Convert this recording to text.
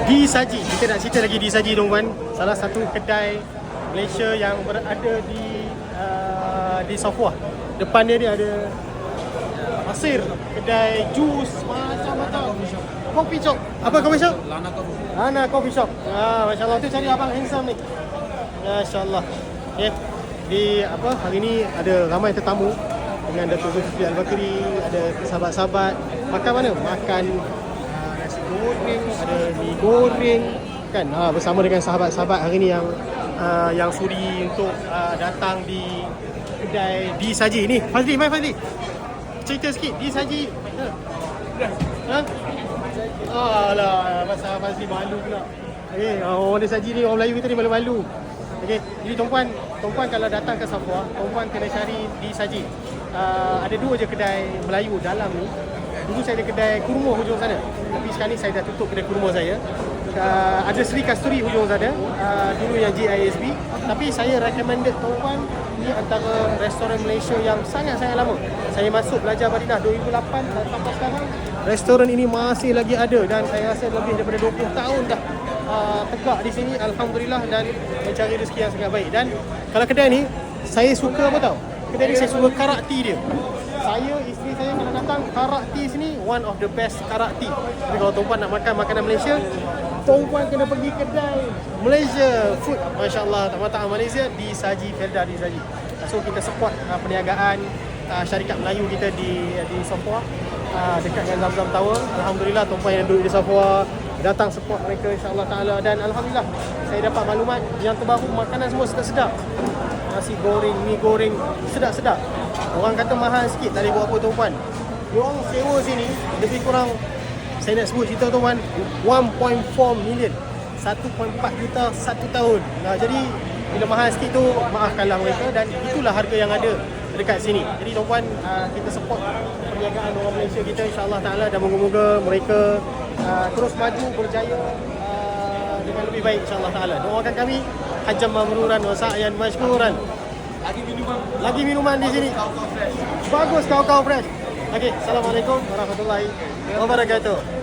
Di Saji, kita nak cerita lagi Di Saji tuan-tuan. Salah satu kedai Malaysia yang berada di Safwah. Depan dia ada pasir, kedai jus, macam-macam. Coffee shop. Apa coffee shop? Lana Coffee Shop. Masya-Allah, tu cari abang handsome ni. Masya-Allah. Okay. Hari ni ada ramai tetamu dengan Datuk Zulkifli Al-Bakri, ada sahabat-sahabat. Makan mana? Makan nasi goreng, ada mi goreng kan. Bersama dengan sahabat-sahabat hari ni yang sudi untuk datang di kedai Di Saji ni. Fazli, mai Fazli. Cerita sikit Di Saji. Alah, pasal Fazli malu pula. Okey, orang Di Saji ni, orang Melayu kita ni malu-malu. Okey, jadi tuan-puan kalau datang ke Safwah, tuan-puan kena cari Di Saji. Ada dua je kedai Melayu dalam ni. Dulu saya ada kedai kurma hujung sana, tapi sekarang ni saya dah tutup kedai kurma saya. Ada Sri Kasturi hujung sana, dulu yang GISB. Tapi saya recommended tuan-puan, ni antara restoran Malaysia yang sangat-sangat lama. Saya masuk belajar Madinah 2008 dan sampai sekarang restoran ini masih lagi ada, dan saya rasa lebih daripada 20 tahun dah tegak di sini, alhamdulillah, dan mencari rezeki yang sangat baik. Dan kalau kedai ni saya suka apa tau? Kedai ni saya suka karak tea dia. Saya, isteri saya kalau datang, karak tea sini one of the best karak tea. Jadi kalau tuan-puan nak makan makanan Malaysia, tuan-puan kena pergi kedai Malaysia Food, masya-Allah, tamat-tamat Malaysia, Di Saji, Felda Di Saji. So kita support perniagaan syarikat Melayu kita di Safwah, dekat dengan Zamzam Tower. Alhamdulillah, tuan-puan yang duduk di Safwah datang support mereka, insya-Allah taala. Dan alhamdulillah saya dapat maklumat yang terbaru, makanan semua sedap-sedap. Nasi goreng, mi goreng sedap-sedap. Orang kata mahal sikit, tak boleh buat apa tuan-puan. Diorang sewa sini lebih kurang, saya nak sebut cerita tuan-puan, 1.4 million, 1.4 juta satu tahun. Jadi bila mahal sikit tu, maafkanlah mereka, dan itulah harga yang ada dekat sini. Jadi tuan-puan, kita support perniagaan orang Malaysia kita, insya-Allah taala, dan moga-moga mereka terus maju berjaya dengan lebih baik, insya-Allah taala. Doakan kami hajam mabruran wa sa'yan mashkuran. Lagi minuman di sini. Bagus, kau fresh. Okey, assalamualaikum warahmatullahi wabarakatuh.